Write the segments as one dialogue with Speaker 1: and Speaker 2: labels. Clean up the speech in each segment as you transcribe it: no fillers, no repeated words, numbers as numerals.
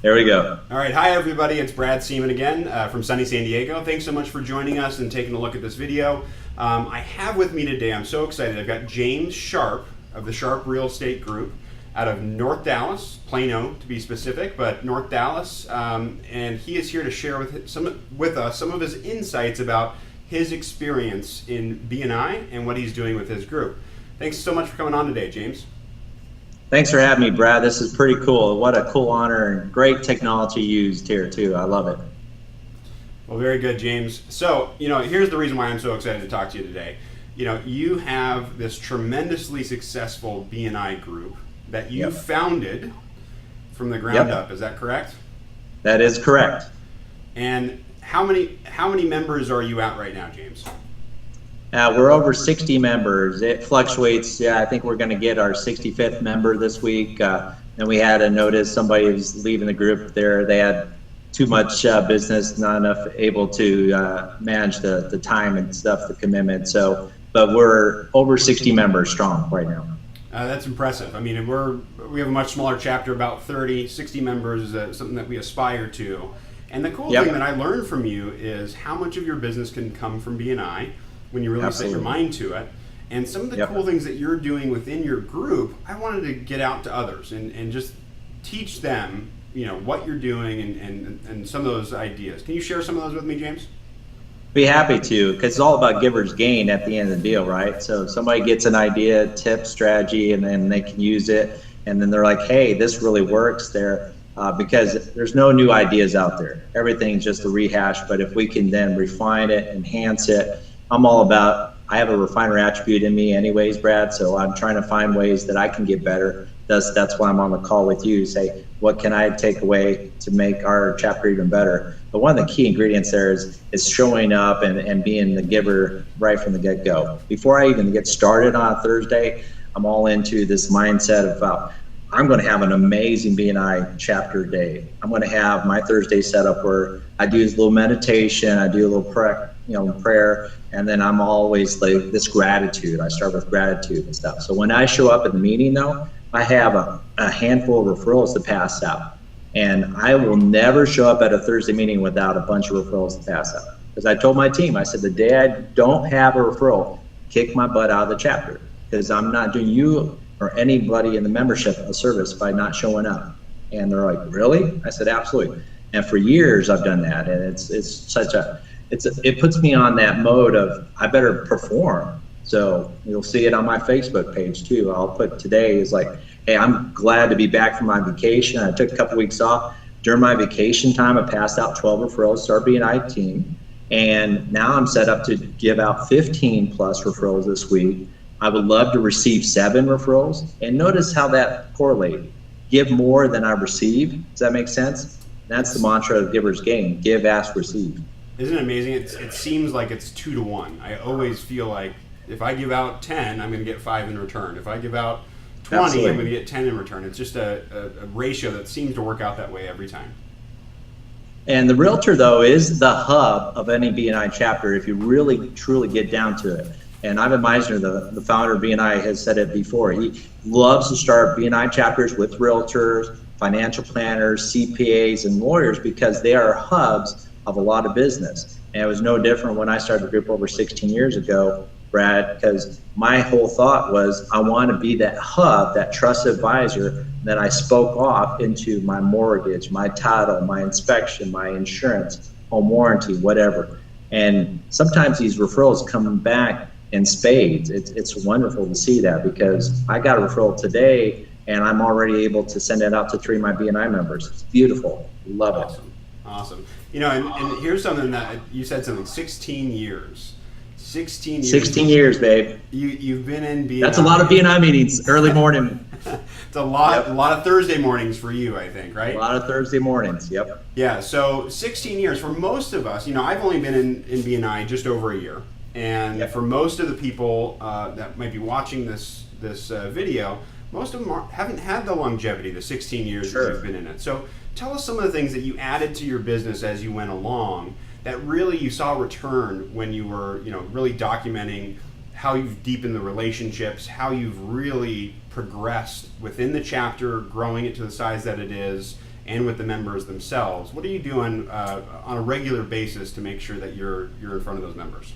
Speaker 1: There we go.
Speaker 2: All right. Hi, everybody. It's Brad Seaman again from sunny San Diego. Thanks so much for joining us and taking a look at this video. I have with me today, I'm so excited, I've got James Sharp of the Sharp Real Estate Group out of North Dallas, Plano to be specific, but North Dallas. And he is here to share with us some of his insights about his experience in BNI and what he's doing with his group. Thanks so much for coming on today, James.
Speaker 1: Thanks for having me, Brad. This is pretty cool. What a cool honor and great technology used here too. I love it.
Speaker 2: Well, very good, James. So, here's the reason why I'm so excited to talk to you today. You have this tremendously successful BNI group that you founded from the ground up. Is that correct?
Speaker 1: That is correct.
Speaker 2: And how many members are you at right now, James?
Speaker 1: We're over 60 members. It fluctuates. I think we're going to get our 65th member this week. And we had a notice somebody was leaving the group there. They had too much business, not enough able to manage the time and stuff, the commitment. But we're over 60 members strong right now.
Speaker 2: That's impressive. I mean, we have a much smaller chapter, about 60 members, something that we aspire to. And the cool thing that I learned from you is how much of your business can come from BNI when you really set your mind to it. And some of the cool things that you're doing within your group, I wanted to get out to others and just teach them, what you're doing and some of those ideas. Can you share some of those with me, James?
Speaker 1: Be happy to, because it's all about giver's gain at the end of the deal, right? So somebody gets an idea, tip, strategy, and then they can use it. And then they're like, hey, this really works there. Because there's no new ideas out there. Everything's just a rehash. But if we can then refine it, enhance it, I'm all about, I have a refiner attribute in me anyways, Brad, so I'm trying to find ways that I can get better. That's why I'm on the call with you, say, what can I take away to make our chapter even better? But one of the key ingredients there is showing up and being the giver right from the get-go. Before I even get started on a Thursday, I'm all into this mindset about, I'm going to have an amazing BNI chapter day. I'm going to have my Thursday set up where I do this little meditation, I do a little prayer, and then I'm always like this gratitude. I start with gratitude and stuff. So when I show up at the meeting though, I have a handful of referrals to pass out. And I will never show up at a Thursday meeting without a bunch of referrals to pass out. Because I told my team, I said, the day I don't have a referral, kick my butt out of the chapter. Because I'm not doing you or anybody in the membership a service by not showing up. And they're like, really? I said, absolutely. And for years I've done that. And it puts me on that mode of I better perform. So you'll see it on my Facebook page too. I'll put today is like, hey, I'm glad to be back from my vacation. I took a couple weeks off. During my vacation time, I passed out 12 referrals to our BNI team. And now I'm set up to give out 15 plus referrals this week. I would love to receive 7 referrals. And notice how that correlates. Give more than I receive. Does that make sense? That's the mantra of giver's gain. Give, ask, receive.
Speaker 2: Isn't it amazing? It seems like it's 2 to 1. I always feel like if I give out 10, I'm going to get 5 in return. If I give out 20, I'm going to get 10 in return. It's just a ratio that seems to work out that way every time.
Speaker 1: And the realtor, though, is the hub of any BNI chapter if you really, truly get down to it. And Ivan Meisner, the founder of BNI, has said it before. He loves to start BNI chapters with realtors, financial planners, CPAs, and lawyers because they are hubs of a lot of business. And it was no different when I started the group over 16 years ago, Brad, because my whole thought was I want to be that hub, that trusted advisor that I spoke off into my mortgage, my title, my inspection, my insurance, home warranty, whatever. And sometimes these referrals come back in spades. It's wonderful to see that because I got a referral today and I'm already able to send it out to 3 of my BNI members. It's beautiful. Love it.
Speaker 2: Awesome. And here's something that you said 16 years. 16 years.
Speaker 1: 16 years, babe.
Speaker 2: You've been in BNI.
Speaker 1: That's a lot of BNI meetings, early morning.
Speaker 2: It's a lot of Thursday mornings for you, I think, right?
Speaker 1: A lot of Thursday mornings, yep.
Speaker 2: Yeah, so 16 years. For most of us, I've only been in BNI just over a year. And for most of the people that might be watching this video, most of them haven't had the longevity, the 16 years that you've been in it. So tell us some of the things that you added to your business as you went along that really you saw return when you were, really documenting how you've deepened the relationships, how you've really progressed within the chapter, growing it to the size that it is, and with the members themselves. What are you doing on a regular basis to make sure that you're in front of those members?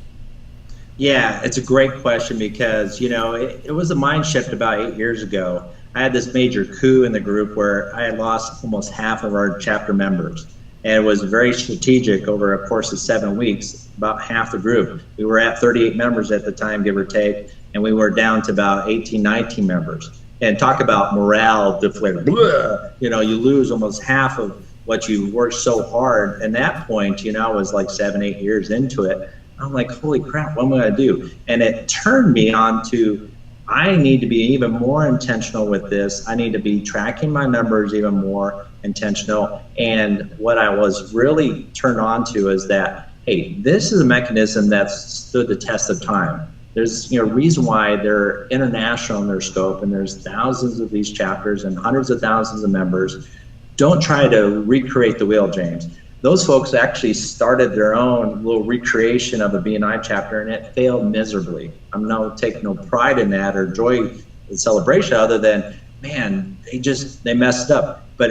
Speaker 1: Yeah, it's a great question because, it was a mind shift about 8 years ago. I had this major coup in the group where I had lost almost half of our chapter members. And it was very strategic over a course of 7 weeks, about half the group. We were at 38 members at the time, give or take, and we were down to about 18, 19 members. And talk about morale deflated. You lose almost half of what you worked so hard. And that point, I was like 7, 8 years into it. I'm like, holy crap, what am I gonna do? And it turned me on to, I need to be even more intentional with this. I need to be tracking my numbers even more intentional. And what I was really turned on to is that, hey, this is a mechanism that's stood the test of time. There's a reason why they're international in their scope, and there's thousands of these chapters and hundreds of thousands of members. Don't try to recreate the wheel, James. Those folks actually started their own little recreation of a BNI chapter, and it failed miserably. I'm taking no pride in that or joy in celebration, other than, man, they messed up. But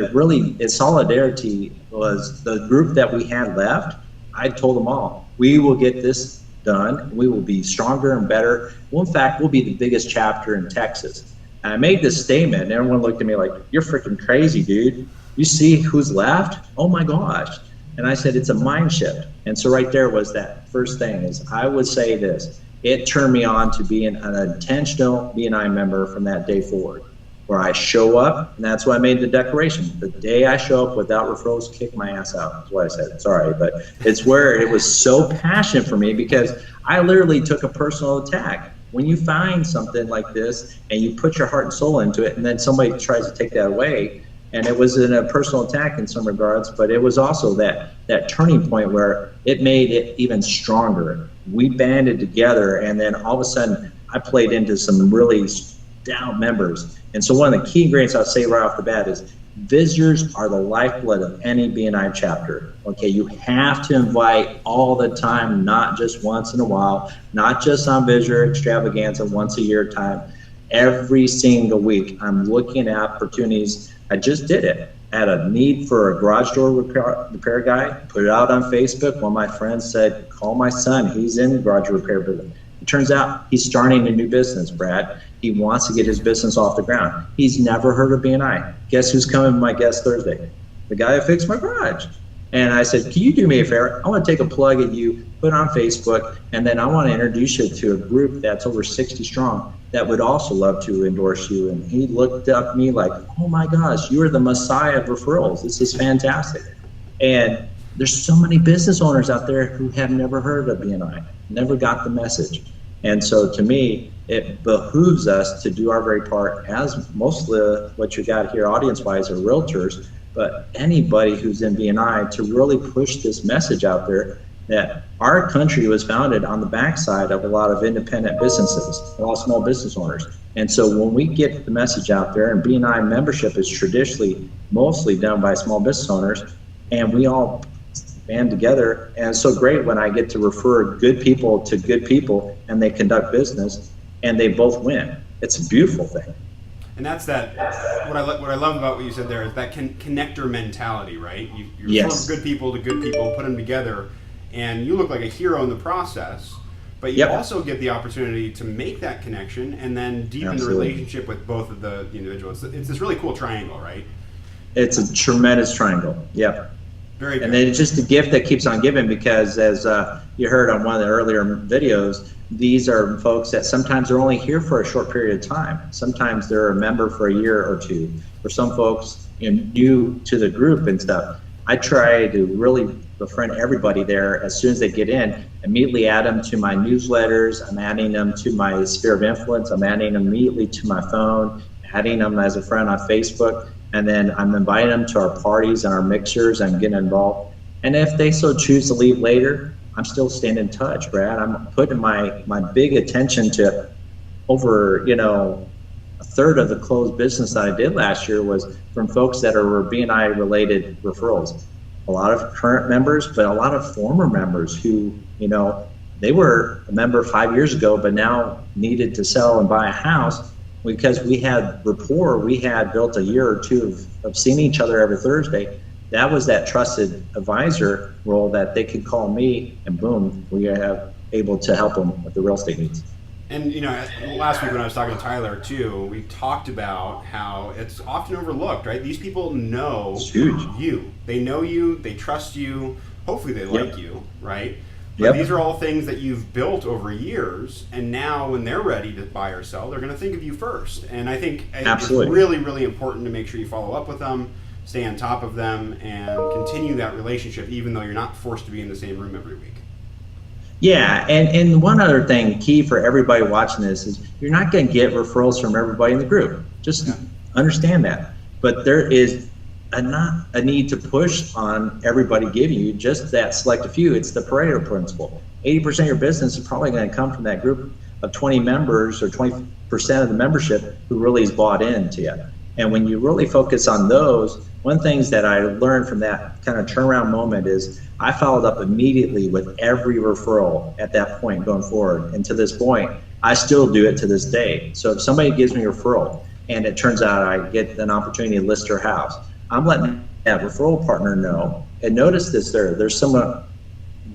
Speaker 1: its solidarity was the group that we had left. I told them all, we will get this done. We will be stronger and better. Well, in fact, we'll be the biggest chapter in Texas. And I made this statement, and everyone looked at me like, you're freaking crazy, dude. You see who's left? Oh my gosh. And I said, it's a mind shift. And so right there was that first thing is, I would say this, it turned me on to being an intentional BNI member from that day forward, where I show up, and that's why I made the declaration. The day I show up without referrals, kick my ass out. That's what I said, sorry, but it's where it was so passionate for me, because I literally took a personal attack. When you find something like this and you put your heart and soul into it, and then somebody tries to take that away, and it was in a personal attack in some regards, but it was also that turning point where it made it even stronger. We banded together, and then all of a sudden I played into some really stout members. And so one of the key ingredients I'll say right off the bat is, visitors are the lifeblood of any BNI chapter. Okay, you have to invite all the time, not just once in a while, not just on visitor extravaganza once a year time. Every single week, I'm looking at opportunities. I just did it. I had a need for a garage door repair guy, put it out on Facebook. One of my friends said, call my son, he's in the garage repair business. It turns out he's starting a new business, Brad. He wants to get his business off the ground. He's never heard of BNI. Guess who's coming to my guest Thursday? The guy that fixed my garage. And I said, can you do me a favor? I want to take a plug at you, put it on Facebook, and then I want to introduce you to a group that's over 60 strong that would also love to endorse you. And he looked up at me like, oh my gosh, you are the messiah of referrals. This is fantastic. And there's so many business owners out there who have never heard of BNI, never got the message. And so to me, it behooves us to do our very part, as mostly what you got here audience-wise are realtors, but anybody who's in BNI, to really push this message out there that our country was founded on the backside of a lot of independent businesses, a lot of small business owners. And so when we get the message out there, and BNI membership is traditionally mostly done by small business owners, and we all band together, and it's so great when I get to refer good people to good people, and they conduct business, and they both win. It's a beautiful thing.
Speaker 2: And that's what I love about what you said there is that connector mentality, right? You
Speaker 1: Yes.
Speaker 2: From good people to good people, put them together, and you look like a hero in the process. But you also get the opportunity to make that connection and then deepen
Speaker 1: Absolutely.
Speaker 2: the relationship with both of the individuals. It's this really cool triangle, right?
Speaker 1: It's a tremendous triangle. Yep.
Speaker 2: Very good.
Speaker 1: And then it's just a gift that keeps on giving, because as you heard on one of the earlier videos, these are folks that sometimes are only here for a short period of time. Sometimes they're a member for a year or two. For some folks, new to the group and stuff, I try to really befriend everybody there as soon as they get in, immediately add them to my newsletters. I'm adding them to my sphere of influence. I'm adding them immediately to my phone, adding them as a friend on Facebook. And then I'm inviting them to our parties and our mixers and getting involved. And if they so choose to leave later, I'm still staying in touch, Brad. I'm putting my big attention to over, a third of the closed business that I did last year was from folks that are BNI related referrals. A lot of current members, but a lot of former members who, they were a member 5 years ago, but now needed to sell and buy a house. because we had rapport, we had built a year or two of seeing each other every Thursday. That was that trusted advisor role that they could call me, and boom, we are able to help them with the real estate needs.
Speaker 2: And last week when I was talking to Tyler too, we talked about how it's often overlooked, right? These people know you. They know you, they trust you, hopefully they like you, right? But these are all things that you've built over years, and now when they're ready to buy or sell, they're going to think of you first. And I think it's really, really important to make sure you follow up with them, stay on top of them, and continue that relationship even though you're not forced to be in the same room every week.
Speaker 1: Yeah, and one other thing, key for everybody watching this, is you're not going to get referrals from everybody in the group. Just understand that. But there is not a need to push on everybody giving you just that select a few. It's the Pareto principle. 80% of your business is probably going to come from that group of 20 members or 20% of the membership who really is bought into you. And when you really focus on those, one of the things that I learned from that kind of turnaround moment is I followed up immediately with every referral at that point going forward. And to this point, I still do it to this day. So if somebody gives me a referral and it turns out I get an opportunity to list their house, I'm letting that referral partner know. And notice this there's some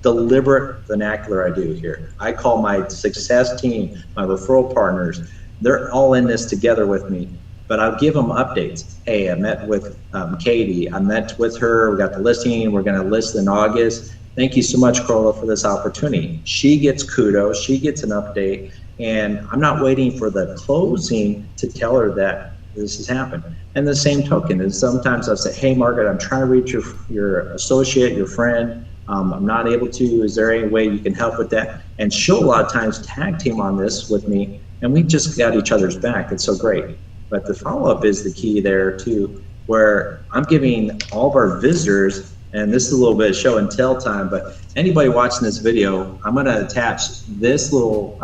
Speaker 1: deliberate vernacular I do here. I call my success team, my referral partners, they're all in this together with me. But I'll give them updates. Hey, I met with Katie. I met with her. We got the listing. We're going to list in August. Thank you so much, Corolla, for this opportunity. She gets kudos. She gets an update. And I'm not waiting for the closing to tell her that this has happened. And the same token is sometimes I'll say, hey, Margaret, I'm trying to reach your associate, your friend. I'm not able to. Is there any way you can help with that? And she'll a lot of times tag team on this with me. And we just got each other's back. It's so great. But the follow-up is the key there too, where I'm giving all of our visitors, and this is a little bit of show and tell time, but anybody watching this video, I'm going to attach this little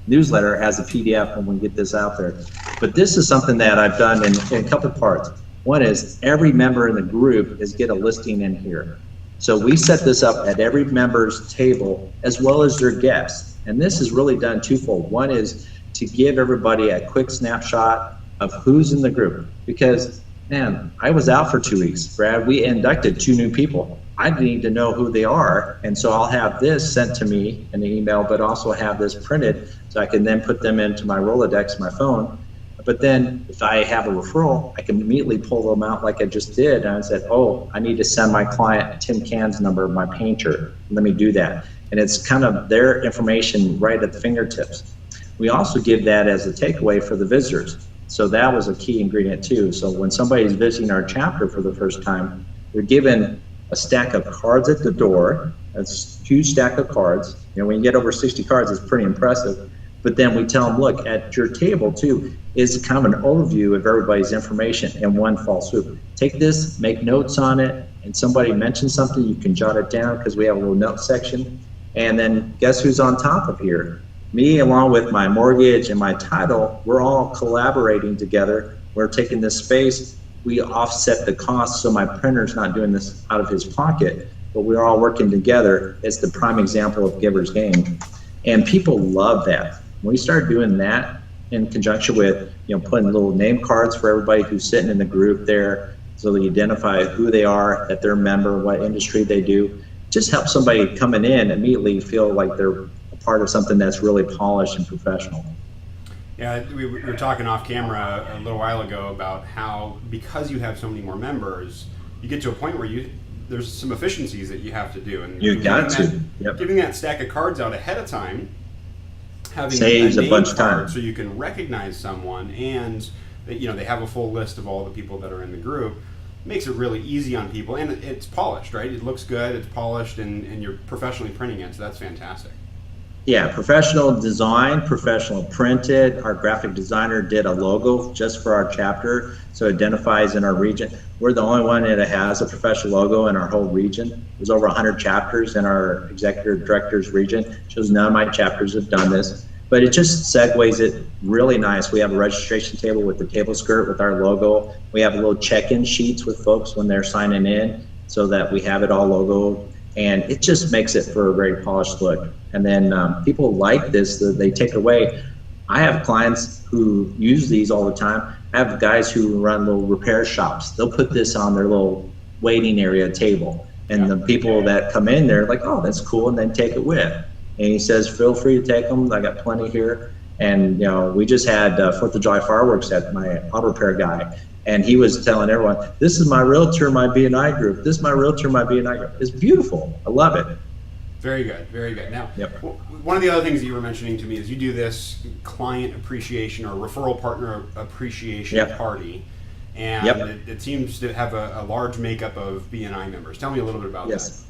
Speaker 1: newsletter as a PDF when we get this out there. But this is something that I've done in a couple parts. One is every member in the group is get a listing in here. So we set this up at every member's table as well as their guests. And this is really done twofold. One is to give everybody a quick snapshot of who's in the group, because man, I was out for 2 weeks, Brad. We inducted 2 new people. I need to know who they are, and so I'll have this sent to me in an email, but also have this printed so I can then put them into my Rolodex, my phone. But then if I have a referral, I can immediately pull them out like I just did, and I said, oh, I need to send my client Tim Can's number, my painter. Let me do that. And it's kind of their information right at the fingertips. We also give that as a takeaway for the visitors. So that was a key ingredient too. So when somebody's visiting our chapter for the first time, they're given a stack of cards at the door. That's a huge stack of cards. When you get over 60 cards, it's pretty impressive. But then we tell them, look, at your table too is kind of an overview of everybody's information in one fell swoop. Take this, make notes on it, and somebody mentions something, you can jot it down because we have a little note section. And then guess who's on top of here? Me, along with my mortgage and my title, we're all collaborating together. We're taking this space. We offset the cost, so my printer's not doing this out of his pocket, but we're all working together. It's the prime example of giver's gain. And people love that. When we start doing that in conjunction with, putting little name cards for everybody who's sitting in the group there, so they identify who they are, that they're a member, what industry they do, just help somebody coming in immediately feel like they're part of something that's really polished and professional.
Speaker 2: Yeah, we were talking off camera a little while ago about how because you have so many more members, you get to a point where there's some efficiencies that you have to do, and
Speaker 1: you got to.
Speaker 2: Giving that stack of cards out ahead of time, having
Speaker 1: saves a bunch of time,
Speaker 2: so you can recognize someone, and they have a full list of all the people that are in the group. Makes it really easy on people, and it's polished, right? It looks good, it's polished, and you're professionally printing it, so that's fantastic.
Speaker 1: Yeah, professional design, professional printed. Our graphic designer did a logo just for our chapter, so it identifies in our region. We're the only one that has a professional logo in our whole region. There's over 100 chapters in our executive director's region. Shows none of my chapters have done this, but it just segues it really nice. We have a registration table with the table skirt with our logo. We have little check-in sheets with folks when they're signing in, so that we have it all logoed. And it just makes it for a very polished look. And then people like this, they take away, I have clients who use these all the time. I have guys who run little repair shops. They'll put this on their little waiting area table. And the people that come in there are like, oh, that's cool, and then take it with. And he says, feel free to take them. I got plenty here. And we just had 4th of July fireworks at my auto repair guy. And he was telling everyone, this is my realtor, my BNI group. This is my realtor, my BNI group. It's beautiful. I love it.
Speaker 2: Very good, very good. Now,
Speaker 1: yep.
Speaker 2: One of the other things that you were mentioning to me is you do this client appreciation or referral partner appreciation party. And it seems to have a large makeup of BNI members. Tell me a little bit about that.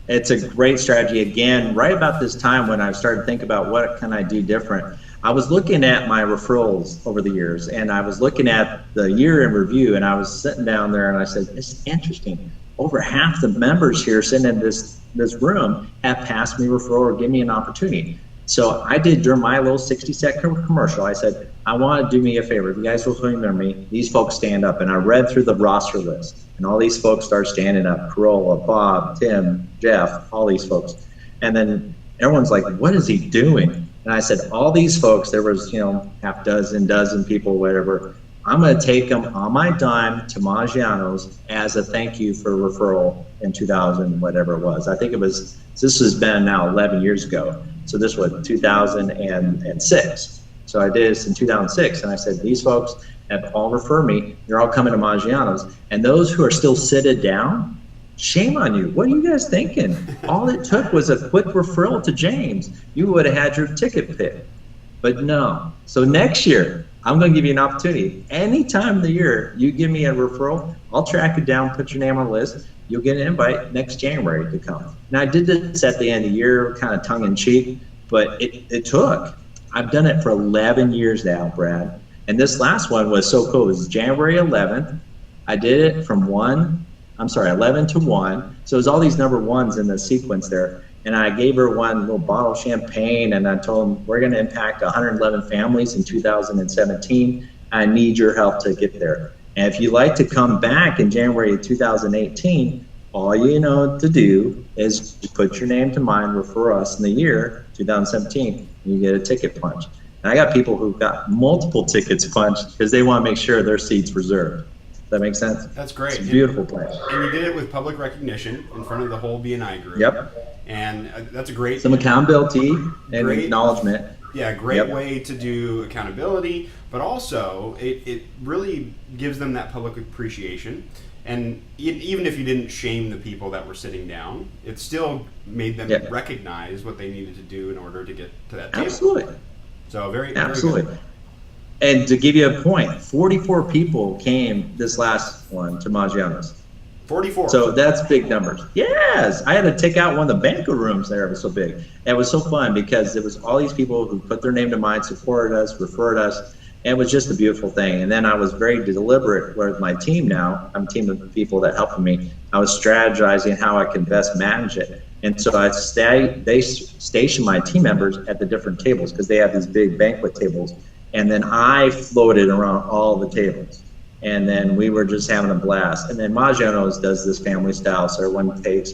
Speaker 1: It's a great strategy. Again, right about this time when I started to think about what can I do different, I was looking at my referrals over the years, and I was looking at the year in review, and I was sitting down there and I said, it's interesting. Over half the members here sitting in this room have passed me referral or give me an opportunity. So I did, during my little 60-second commercial, I said, I want to do me a favor. If you guys will remember me, these folks stand up. And I read through the roster list, and all these folks start standing up. Corolla, Bob, Tim, Jeff, all these folks. And then everyone's like, what is he doing? And I said, all these folks, there was, half dozen people, whatever. I'm going to take them on my dime to Maggiano's as a thank you for referral in 2000, whatever it was. I think this has been now 11 years ago. So this was 2006. So I did this in 2006, and I said, these folks have all referred me. They're all coming to Maggiano's. And those who are still seated down, shame on you. What are you guys thinking? All it took was a quick referral to James. You would have had your ticket picked. But no. So next year, I'm going to give you an opportunity. Any time of the year you give me a referral, I'll track it down, put your name on the list. You'll get an invite next January to come. Now, I did this at the end of the year, kind of tongue-in-cheek, but it took. I've done it for 11 years now, Brad. And this last one was so cool. It was January 11th. I did it from 11 to 1. So it was all these number ones in the sequence there. And I gave her one little bottle of champagne, and I told them, we're going to impact 111 families in 2017. I need your help to get there. And if you'd like to come back in January of 2018, all you know to do is put your name to mine, refer us in the year 2017, and you get a ticket punch. And I got people who've got multiple tickets punched because they want to make sure their seat's reserved. Does that make sense?
Speaker 2: That's great.
Speaker 1: It's a beautiful place.
Speaker 2: And you did it with public recognition in front of the whole BNI group.
Speaker 1: Yep.
Speaker 2: And that's a great...
Speaker 1: Some accountability and acknowledgement.
Speaker 2: Yeah, great way to do accountability, but also it really gives them that public appreciation. And even if you didn't shame the people that were sitting down, it still made them recognize what they needed to do in order to get to that table.
Speaker 1: Absolutely.
Speaker 2: So very
Speaker 1: good. And to give you a point, 44 people came this last one to Maggiano's.
Speaker 2: 44.
Speaker 1: So that's big numbers. Yes, I had to take out one of the banquet rooms there. It was so big. And it was so fun because it was all these people who put their name to mine, supported us, referred us. And it was just a beautiful thing. And then I was very deliberate with my team now. I'm a team of people that helped me. I was strategizing how I could best manage it. And so they stationed my team members at the different tables because they have these big banquet tables. And then I floated around all the tables. And then we were just having a blast. And then Maggiano's does this family style, so everyone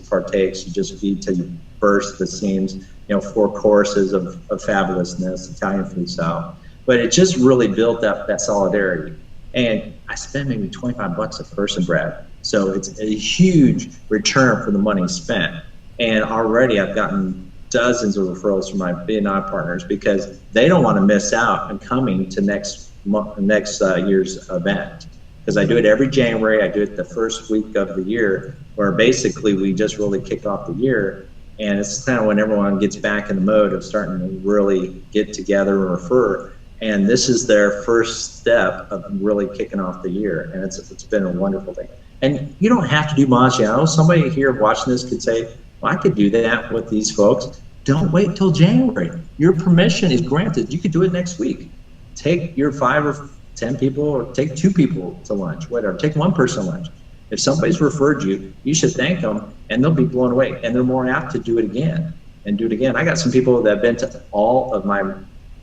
Speaker 1: partakes. You just feed till you burst the seams. 4 courses of fabulousness, Italian food style. But it just really built up that solidarity. And I spend maybe $25 a person, Brad. So it's a huge return for the money spent. And already I've gotten dozens of referrals from my BNI partners because they don't want to miss out on coming to next year's event. Because I do it every January. I do it the first week of the year, where basically we just really kick off the year. And it's kind of when everyone gets back in the mode of starting to really get together and refer. And this is their first step of really kicking off the year. And it's been a wonderful thing. And you don't have to do Maggiano. Somebody here watching this could say, well, I could do that with these folks. Don't wait till January. Your permission is granted. You could do it next week. Take your 5 or 10 people, or take 2 people to lunch, whatever. Take 1 person to lunch. If somebody's referred you, you should thank them, and they'll be blown away. And they're more apt to do it again and do it again. I got some people that have been to all of my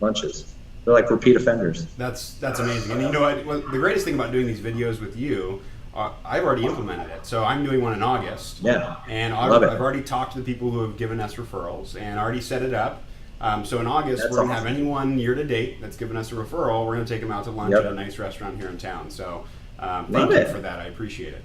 Speaker 1: lunches. They're like repeat offenders.
Speaker 2: That's amazing. And you know what? The greatest thing about doing these videos with you, I've already implemented it. So I'm doing one in August.
Speaker 1: Yeah.
Speaker 2: And I've already talked to the people who have given us referrals and already set it up. So in August,
Speaker 1: That's
Speaker 2: we're going to have
Speaker 1: awesome.
Speaker 2: anyone year to date that's given us a referral. We're going to take them out to lunch at a
Speaker 1: Yep.
Speaker 2: nice restaurant here in town. So thank
Speaker 1: Love
Speaker 2: you
Speaker 1: it.
Speaker 2: for that. I appreciate it.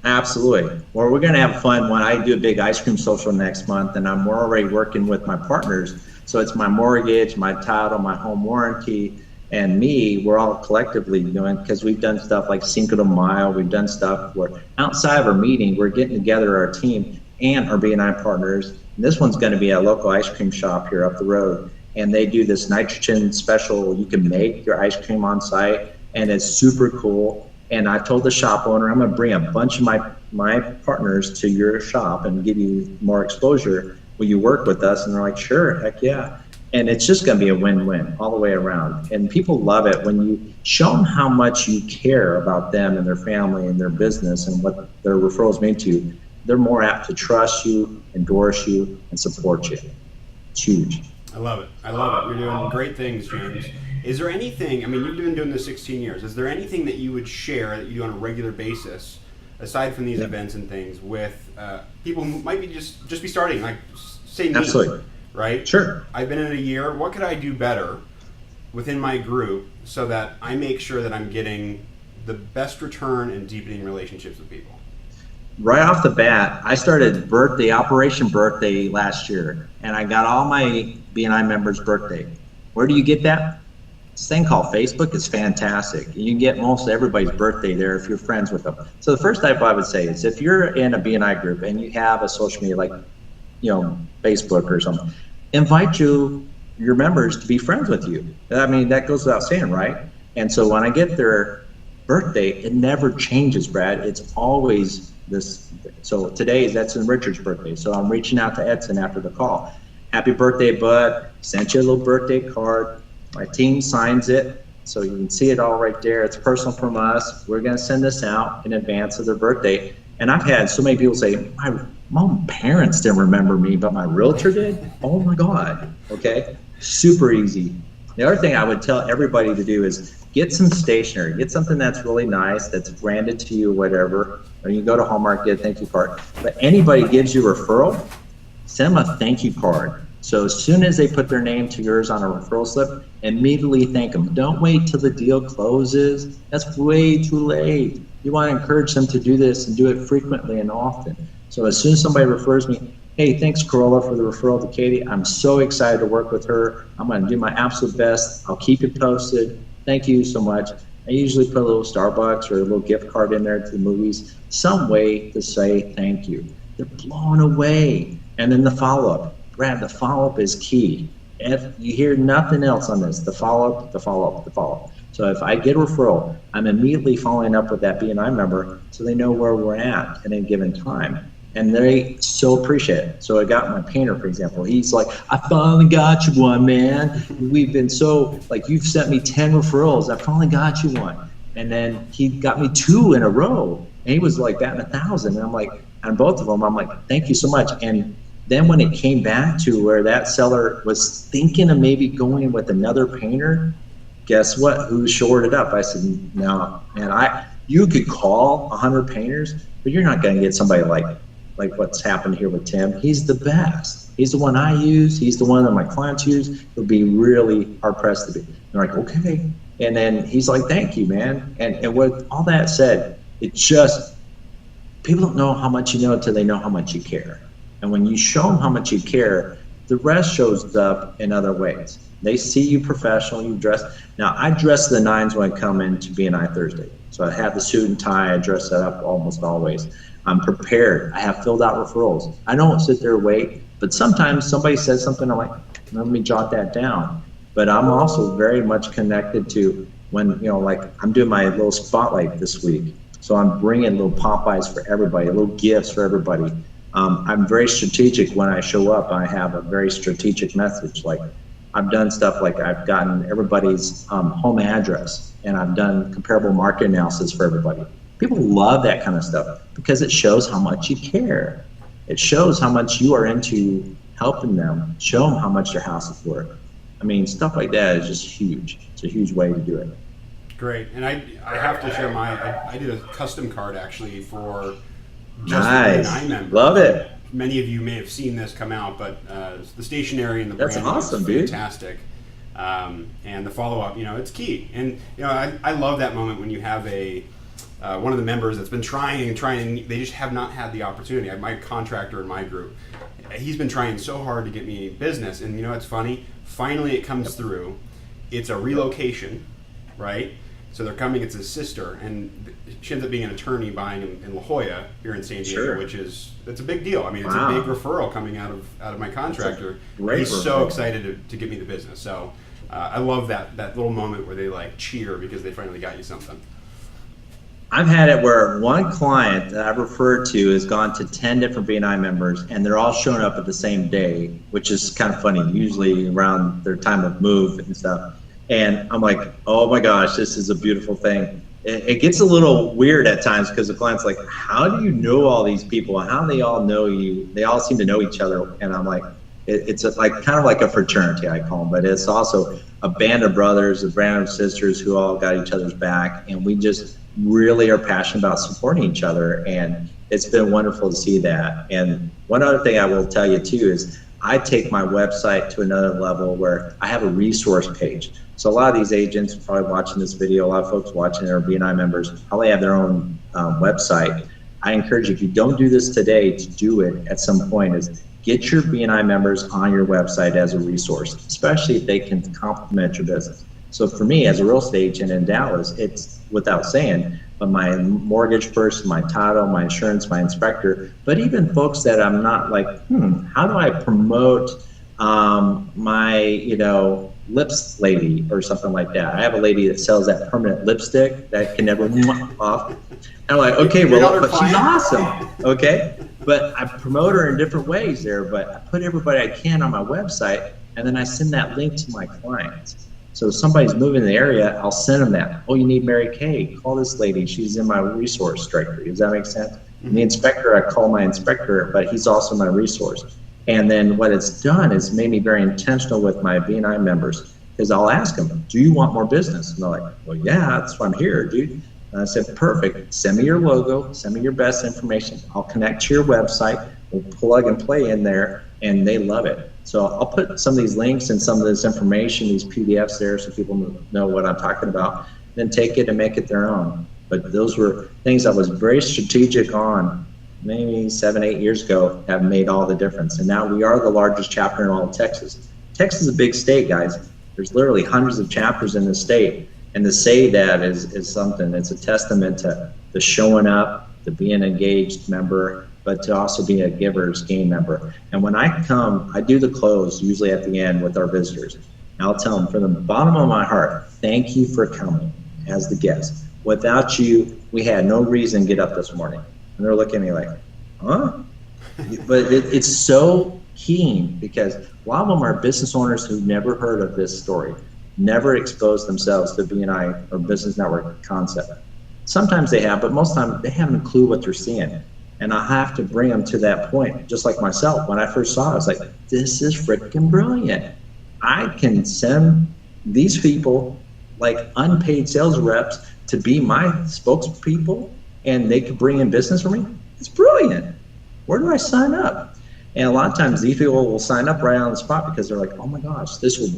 Speaker 1: Absolutely. Well, we're going to have fun when I do a big ice cream social next month, and I'm already working with my partners. So it's my mortgage, my title, my home warranty, and me. We're all collectively doing, because we've done stuff like Cinco de Mayo. We've done stuff where outside of our meeting, we're getting together our team and our BNI partners. And this one's going to be a local ice cream shop here up the road. And they do this nitrogen special. You can make your ice cream on site, and it's super cool. And I told the shop owner, I'm going to bring a bunch of my partners to your shop and give you more exposure. Will you work with us? And they're like, sure, heck yeah. And it's just going to be a win-win all the way around. And people love it when you show them how much you care about them and their family and their business and what their referrals mean to you. They're more apt to trust you, endorse you, and support you. It's huge.
Speaker 2: I love it. I love it. You're doing great things, James. Is there anything, I mean, you've been doing this 16 years. Is there anything that you would share that you do on a regular basis, aside from these events and things, with people who might be just be starting, like, say me,
Speaker 1: Absolutely.
Speaker 2: right?
Speaker 1: Sure.
Speaker 2: I've been in a year. What could I do better within my group so that I make sure that I'm getting the best return and deepening relationships with people?
Speaker 1: Right off the bat, I started Operation Birthday last year, and I got all my BNI members' birthday. Where do you get that? This thing called Facebook is fantastic. You can get most everybody's birthday there if you're friends with them. So the first type I would say is if you're in a BNI group and you have a social media like, Facebook or something, invite your members to be friends with you. I mean, that goes without saying, right? And so when I get their birthday, it never changes, Brad. It's always this. So today, that's in Richard's birthday. So I'm reaching out to Edson after the call. Happy birthday, bud. Sent you a little birthday card. My team signs it, so you can see it all right there. It's personal from us. We're going to send this out in advance of their birthday. And I've had so many people say, my mom parents didn't remember me, but my realtor did? Oh my God. Okay, super easy. The other thing I would tell everybody to do is get some stationery. Get something that's really nice, that's branded to you, whatever. Or you go to Hallmark, get a thank you card. But anybody gives you a referral, send them a thank you card. So as soon as they put their name to yours on a referral slip, immediately thank them. Don't wait till the deal closes. That's way too late. You want to encourage them to do this and do it frequently and often. So as soon as somebody refers me, hey, thanks Corolla for the referral to Katie. I'm so excited to work with her. I'm going to do my absolute best. I'll keep you posted. Thank you so much. I usually put a little Starbucks or a little gift card in there to the movies, some way to say thank you. They're blown away. And then the follow-up. Brad, the follow-up is key. If you hear nothing else on this, the follow-up, the follow-up, the follow-up. So if I get a referral, I'm immediately following up with that BNI member so they know where we're at any given time. And they so appreciate it. So I got my painter, for example. He's like, I finally got you one, man. We've been so, like, you've sent me 10 referrals. I finally got you one. And then he got me 2 in a row. And he was like batting 1,000. And I'm like, on both of them, I'm like, thank you so much. And then when it came back to where that seller was thinking of maybe going with another painter, guess what? Who shored it up? I said, no, man, you could call 100 painters, but you're not going to get somebody like what's happened here with Tim. He's the best. He's the one I use. He's the one that my clients use. It'll be really hard pressed to be. They're like, okay. And then he's like, thank you, man. And with all that said, it just, people don't know how much you know until they know how much you care. And when you show them how much you care, the rest shows up in other ways. They see you professional, you dress. Now, I dress the nines when I come into BNI Thursday. So I have the suit and tie, I dress that up almost always. I'm prepared. I have filled out referrals. I don't sit there and wait, but sometimes somebody says something, I'm like, let me jot that down. But I'm also very much connected to when, like I'm doing my little spotlight this week. So I'm bringing little Popeyes for everybody, little gifts for everybody. I'm very strategic when I show up. I have a very strategic message. Like I've done stuff like I've gotten everybody's home address, and I've done comparable market analysis for everybody. People love that kind of stuff because it shows how much you care. It shows how much you are into helping them, show them how much their house is worth. I mean, stuff like that is just huge. It's a huge way to do it.
Speaker 2: Great. And I have to share I did a custom card actually for just
Speaker 1: nice.
Speaker 2: the BNI members.
Speaker 1: Love it.
Speaker 2: many of you may have seen this come out, but the stationery and the
Speaker 1: That's
Speaker 2: branding
Speaker 1: awesome,
Speaker 2: is
Speaker 1: dude.
Speaker 2: fantastic. And the follow-up, it's key. And I love that moment when you have one of the members that's been trying and they just have not had the opportunity. My contractor in my group, he's been trying so hard to get me business, and it's funny. Finally, it comes through. It's a relocation, right? So they're coming. It's his sister, and she ends up being an attorney buying in La Jolla here in San Diego,
Speaker 1: Sure.
Speaker 2: it's a big deal. I mean, it's
Speaker 1: Wow.
Speaker 2: a big referral coming out of my contractor.
Speaker 1: Great
Speaker 2: He's
Speaker 1: referral.
Speaker 2: so excited to get me the business. So I love that little moment where they like cheer because they finally got you something.
Speaker 1: I've had it where one client that I've referred to has gone to 10 different BNI members, and they're all showing up at the same day, which is kind of funny, usually around their time of move and stuff. And I'm like, oh my gosh, this is a beautiful thing. It gets a little weird at times because the client's like, how do you know all these people? How do they all know you? They all seem to know each other. And I'm like, it's kind of like a fraternity, I call them, but it's also a band of brothers, a band of sisters who all got each other's back. And we just really are passionate about supporting each other. And it's been wonderful to see that. And one other thing I will tell you too is I take my website to another level where I have a resource page. So a lot of these agents probably watching this video, a lot of folks watching are BNI members, probably have their own website. I encourage you, if you don't do this today, to do it at some point, is get your BNI members on your website as a resource, especially if they can complement your business. So for me, as a real estate agent in Dallas, it's without saying, but my mortgage person, my title, my insurance, my inspector, but even folks that I'm not like, how do I promote my, lips lady or something like that. I have a lady that sells that permanent lipstick that can never off. And I'm like, okay, well, but she's awesome, okay? But I promote her in different ways there, but I put everybody I can on my website, and then I send that link to my clients. So if somebody's moving in the area, I'll send them that. Oh, you need Mary Kay? Call this lady. She's in my resource directory. Does that make sense? Mm-hmm. And the inspector, I call my inspector, but he's also my resource. And then what it's done is made me very intentional with my BNI members, because I'll ask them, do you want more business? And they're like, well, yeah, that's why I'm here, dude. And I said, perfect. Send me your logo. Send me your best information. I'll connect to your website. We'll plug and play in there, and they love it. So I'll put some of these links and some of this information, these PDFs there, so people know what I'm talking about. Then take it and make it their own. But those were things I was very strategic on. Maybe 7-8 years ago, have made all the difference. And now we are the largest chapter in all of Texas. Texas is a big state, guys. There's literally hundreds of chapters in the state. And to say that is something, it's a testament to the showing up, to being an engaged member, but to also be a giver's game member. And when I come, I do the close usually at the end with our visitors. And I'll tell them from the bottom of my heart, thank you for coming as the guest. Without you, we had no reason to get up this morning. And they're looking at me like, huh? But it's so keen, because a lot of them are business owners who never heard of this story, never exposed themselves to BNI or business network concept. Sometimes they have, but most of the time they haven't a clue what they're seeing. And I have to bring them to that point, just like myself. When I first saw it, I was like, this is freaking brilliant. I can send these people, like unpaid sales reps, to be my spokespeople, and they could bring in business for me. It's brilliant. Where do I sign up? And a lot of times these people will sign up right on the spot because they're like, oh my gosh, this will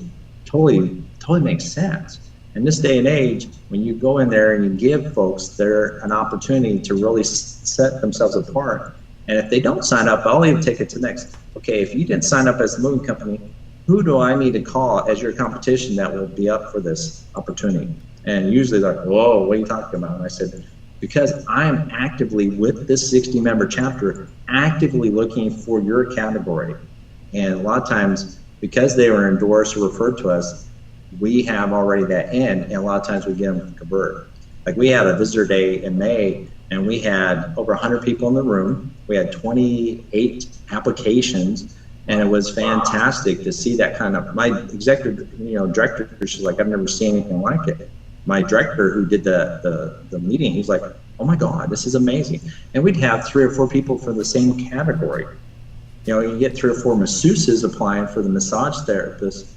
Speaker 1: totally make sense. In this day and age, when you go in there and you give folks an opportunity to really set themselves apart, and if they don't sign up, I'll even take it to the next. Okay, if you didn't sign up as a moving company, who do I need to call as your competition that will be up for this opportunity? And usually they're like, whoa, what are you talking about? And I said, because I am actively, with this 60-member chapter, actively looking for your category. And a lot of times, because they were endorsed or referred to us, we have already that in, and a lot of times we get them to convert. Like we had a visitor day in May, and we had over 100 people in the room. We had 28 applications, and it was fantastic to see that kind of, my executive, director, she's like, I've never seen anything like it. My director who did the meeting, he's like, oh my God, this is amazing. And we'd have 3 or 4 people for the same category. You get 3 or 4 masseuses applying for the massage therapist.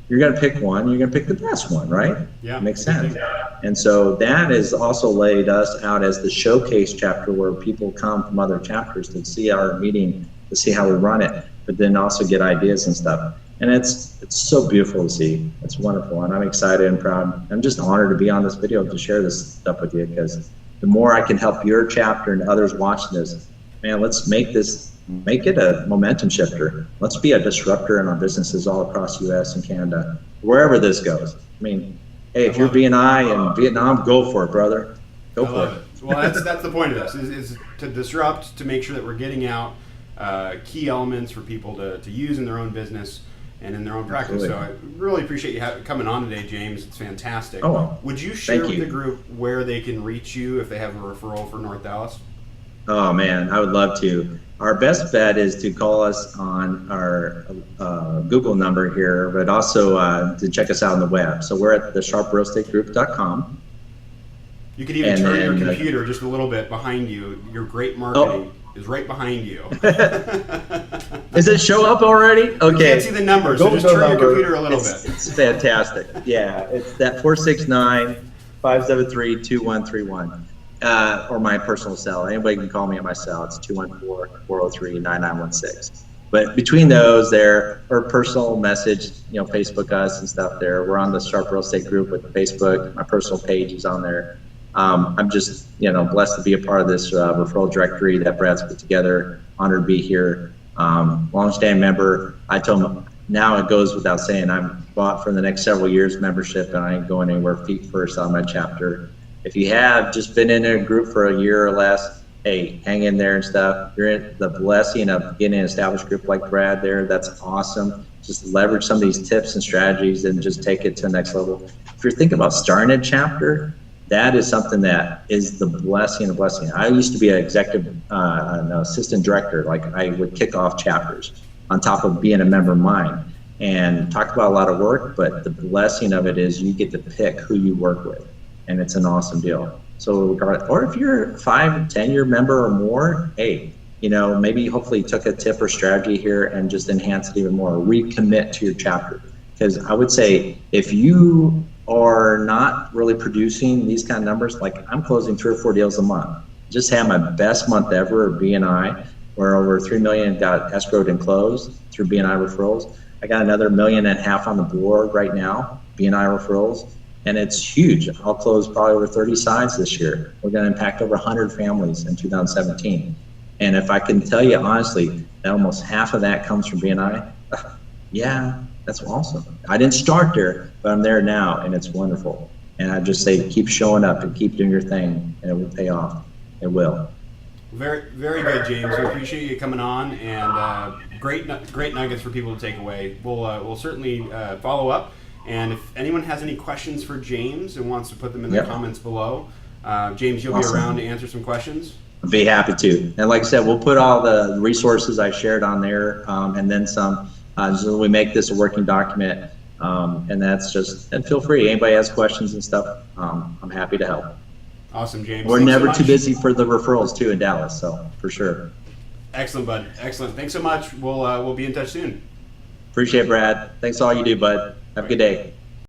Speaker 1: You're gonna pick one, you're gonna pick the best one, right?
Speaker 2: Yeah.
Speaker 1: Makes sense. And so that has also laid us out as the showcase chapter where people come from other chapters to see our meeting to see how we run it, but then also get ideas and stuff. And it's so beautiful to see. It's wonderful, and I'm excited and proud. I'm just honored to be on this video to share this stuff with you, because the more I can help your chapter and others watching this, man, let's make it a momentum shifter. Let's be a disruptor in our businesses all across U.S. and Canada, wherever this goes. I mean, hey, if you're BNI in Vietnam, go for it, brother. Go for it.
Speaker 2: Well, that's the point of this, is to disrupt, to make sure that we're getting out key elements for people to use in their own business and in their own practice.
Speaker 1: Absolutely.
Speaker 2: So I really appreciate you coming on today, James. It's fantastic.
Speaker 1: Oh, well,
Speaker 2: would you share
Speaker 1: thank
Speaker 2: with
Speaker 1: you.
Speaker 2: the group where they can reach you if they have a referral for North Dallas?
Speaker 1: Oh man, I would love to. Our best bet is to call us on our Google number here, but also to check us out on the web. So we're at thesharprealestategroup.com.
Speaker 2: You could even turn your computer just a little bit behind you. Your great marketing is right behind you.
Speaker 1: Does it show up already? Okay.
Speaker 2: You can't see the numbers, so just turn your computer a little bit.
Speaker 1: It's fantastic. Yeah, it's that 469-573-2131. Or my personal cell. Anybody can call me at my cell. It's 214-403-9916. But between those there, or personal message, Facebook us and stuff there. We're on the Sharp Real Estate Group with Facebook. My personal page is on there. I'm just, blessed to be a part of this referral directory that Brad's put together. Honored to be here. Long-standing member. I told him, now it goes without saying, I'm bought for the next several years membership, and I ain't going anywhere feet first on my chapter. If you have just been in a group for a year or less, hey, hang in there and stuff. You're in the blessing of getting an established group like Brad there. That's awesome. Just leverage some of these tips and strategies and just take it to the next level. If you're thinking about starting a chapter, that is something that is the blessing of blessing. I used to be an executive, an assistant director. Like, I would kick off chapters on top of being a member of mine, and talk about a lot of work, but the blessing of it is you get to pick who you work with. And it's an awesome deal. So, or if you're a 5-10-year member or more, hey, maybe hopefully you took a tip or strategy here and just enhance it even more, recommit to your chapter. Because I would say, if you are not really producing these kind of numbers, like I'm closing 3 or 4 deals a month. Just had my best month ever at BNI, where over $3 million got escrowed and closed through BNI referrals. I got another $1.5 million on the board right now, BNI referrals. And it's huge. I'll close probably over 30 sides this year. We're going to impact over 100 families in 2017. And if I can tell you honestly, that almost half of that comes from BNI, yeah, that's awesome. I didn't start there, but I'm there now, and it's wonderful. And I just say, keep showing up and keep doing your thing, and it will pay off. It will.
Speaker 2: Very, very good, James. We appreciate you coming on, and great nuggets for people to take away. We'll certainly follow up. And if anyone has any questions for James and wants to put them in the comments below, James, you'll be around to answer some questions?
Speaker 1: I'd be happy to. And like I said, we'll put all the resources I shared on there, and then some, so we make this a working document. And that's just, and feel free. Anybody has questions and stuff, I'm happy to help.
Speaker 2: Awesome, James.
Speaker 1: We're never too busy for the referrals too in Dallas, so for sure.
Speaker 2: Excellent, bud. Excellent. Thanks so much. We'll be in touch soon.
Speaker 1: Appreciate it, Brad. Thanks for all you do, bud. Have a good day.